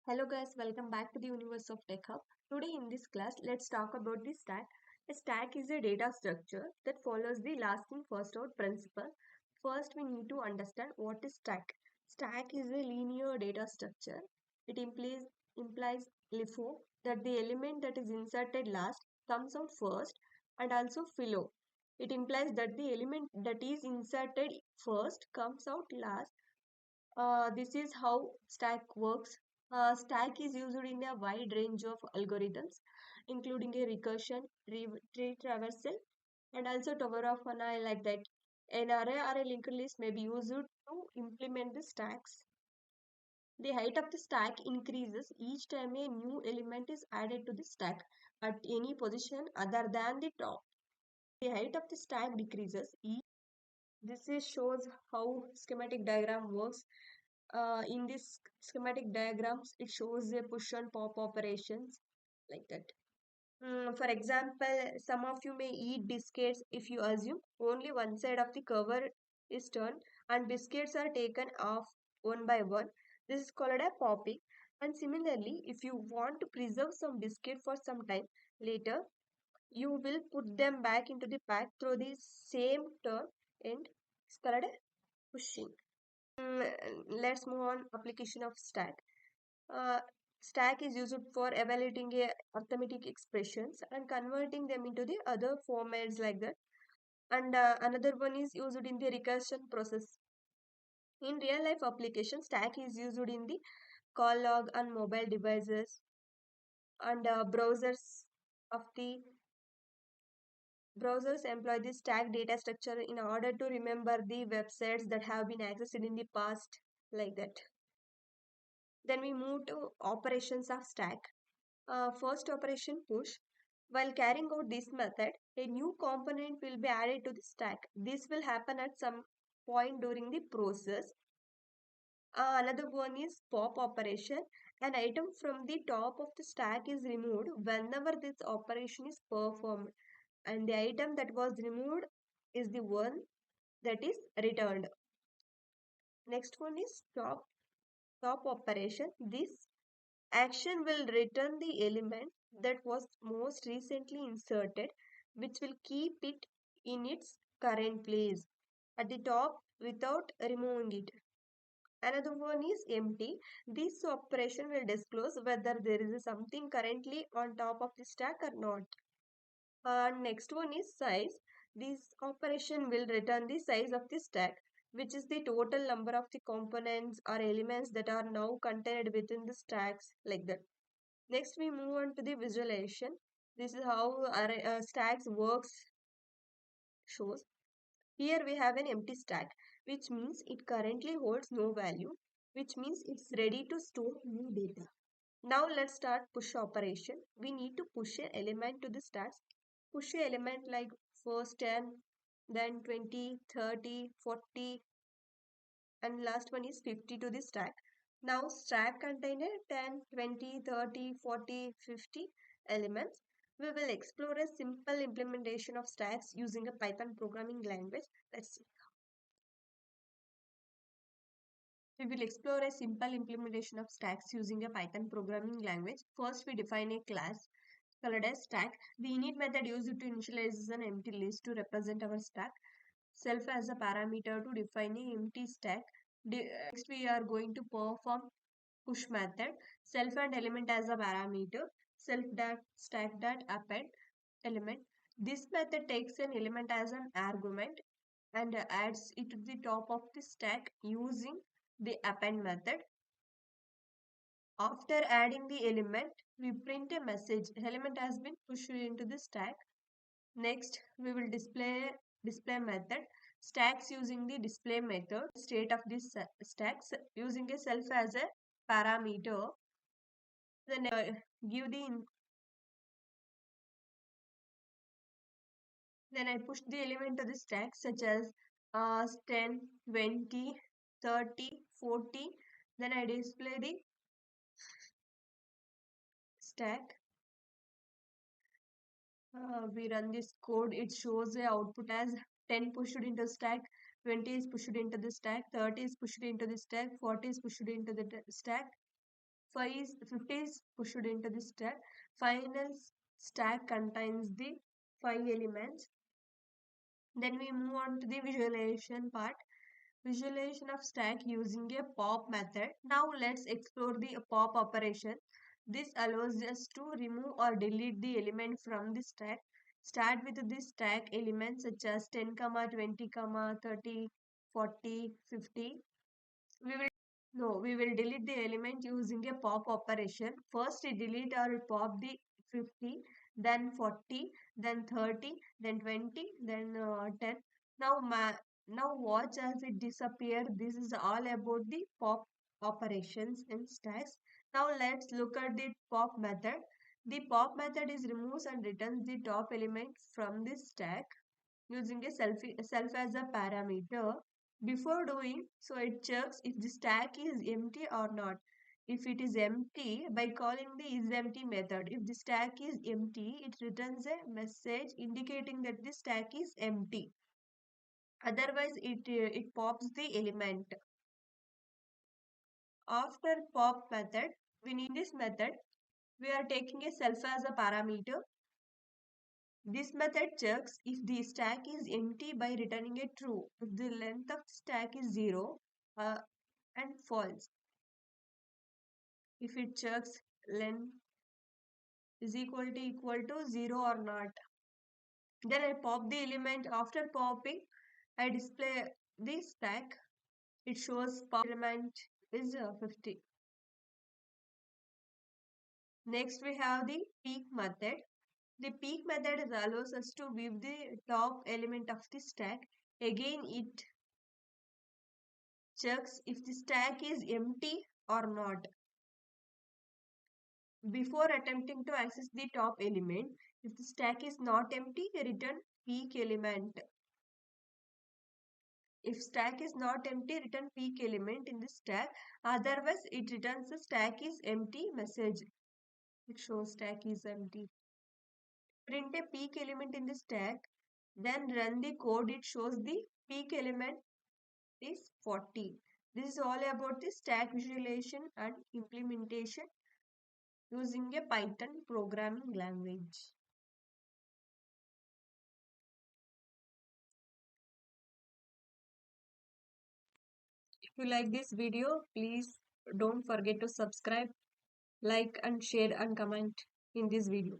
Hello guys, welcome back to the universe of Tech Hub. Today in this class, let's talk about the stack. A stack is a data structure that follows the last in first out principle. First, we need to understand what is stack. Stack is a linear data structure. It implies LIFO that the element that is inserted last comes out first and also philo. It implies that the element that is inserted first comes out last. This is how stack works. Stack is used in a wide range of algorithms, including a recursion, tree traversal, and also tower of an eye like that. An array or a linked list may be used to implement the stacks. The height of the stack increases each time a new element is added to the stack at any position other than the top. The height of the stack decreases. This is shows how schematic diagram works. In this schematic diagrams, it shows the push and pop operations like that. For example, some of you may eat biscuits if you assume only one side of the cover is turned and biscuits are taken off one by one. This is called a popping. And similarly, if you want to preserve some biscuit for some time later, you will put them back into the pack through the same turn and it's called a pushing. Let's move on application of stack. Uh, Stack is used for evaluating arithmetic expressions and converting them into the other formats like that. And another one is used in the recursion process. In real life application, stack is used in the call log and mobile devices and browsers employ the stack data structure in order to remember the websites that have been accessed in the past like that. Then we move to operations of stack. First operation push. While carrying out this method, a new component will be added to the stack. This will happen at some point during the process. Another one is pop operation. An item from the top of the stack is removed whenever this operation is performed, and the item that was removed is the one that is returned. Next one is top operation. This action will return the element that was most recently inserted, which will keep it in its current place at the top without removing it. Another one is empty. This operation will disclose whether there is something currently on top of the stack or not. Next one is size. This operation will return the size of the stack, which is the total number of the components or elements that are now contained within the stacks like that. Next, we move on to the visualization. This is how stacks works shows. Here we have an empty stack, which means it currently holds no value, which means it's ready to store new data. Now let's start push operation. We need to push an element to the stacks. Push an element like first 10, then 20, 30, 40, and last one is 50 to the stack. Now stack container 10, 20, 30, 40, 50 elements. We will explore a simple implementation of stacks using a Python programming language. Let's see. We will explore a simple implementation of stacks using a Python programming language. First, we define a class called as stack. The init method used to initialize an empty list to represent our stack. Self as a parameter to define an empty stack. Next, we are going to perform push method. Self and element as a parameter. Self dot stack dot append element. This method takes an element as an argument and adds it to the top of the stack using the append method. After adding the element, we print a message. Element has been pushed into the stack. Next, we will display method. Stacks using the display method. State of this stacks using a self as a parameter. Then give the then I push the element to the stack such as 10, 20, 30, 40. Then I display the stack. We run this code. It shows the output as 10 pushed into stack, 20 is pushed into the stack, 30 is pushed into the stack, 40 is pushed into the stack, 50 is pushed into the stack. Final stack contains the 5 elements. Then we move on to the visualization part. Visualization of stack using a pop method. Now let's explore the pop operation. This allows us to remove or delete the element from the stack. Start with the stack elements such as 10, 20, 30, 40, 50. We will we will delete the element using a pop operation. First, we delete or pop the 50, then 40, then 30, then 20, then 10. Now, now watch as it disappear. This is all about the pop operations in stacks. Now, let's look at the pop method. The pop method is removes and returns the top element from the stack using a self as a parameter. Before doing so, it checks if the stack is empty or not. If it is empty, by calling the isEmpty method, if the stack is empty, it returns a message indicating that the stack is empty. Otherwise, it pops the element. After pop method, we need this method. We are taking a self as a parameter. This method checks if the stack is empty by returning a true. If the length of the stack is 0 and false. If it checks length is equal to 0 or not. Then I pop the element. After popping, I display the stack. It shows pop element is 50. Next we have the peek method. The peek method allows us to view the top element of the stack. Again, it checks if the stack is empty or not. Before attempting to access the top element, if the stack is not empty, return peek element. If stack is not empty, return peek element in the stack. Otherwise, it returns the stack is empty message. It shows stack is empty. Print a peek element in the stack, then run the code. It shows the peek element is 40. This is all about the stack visualization and implementation using a Python programming language. If you like this video, please don't forget to subscribe, like and share and comment in this video.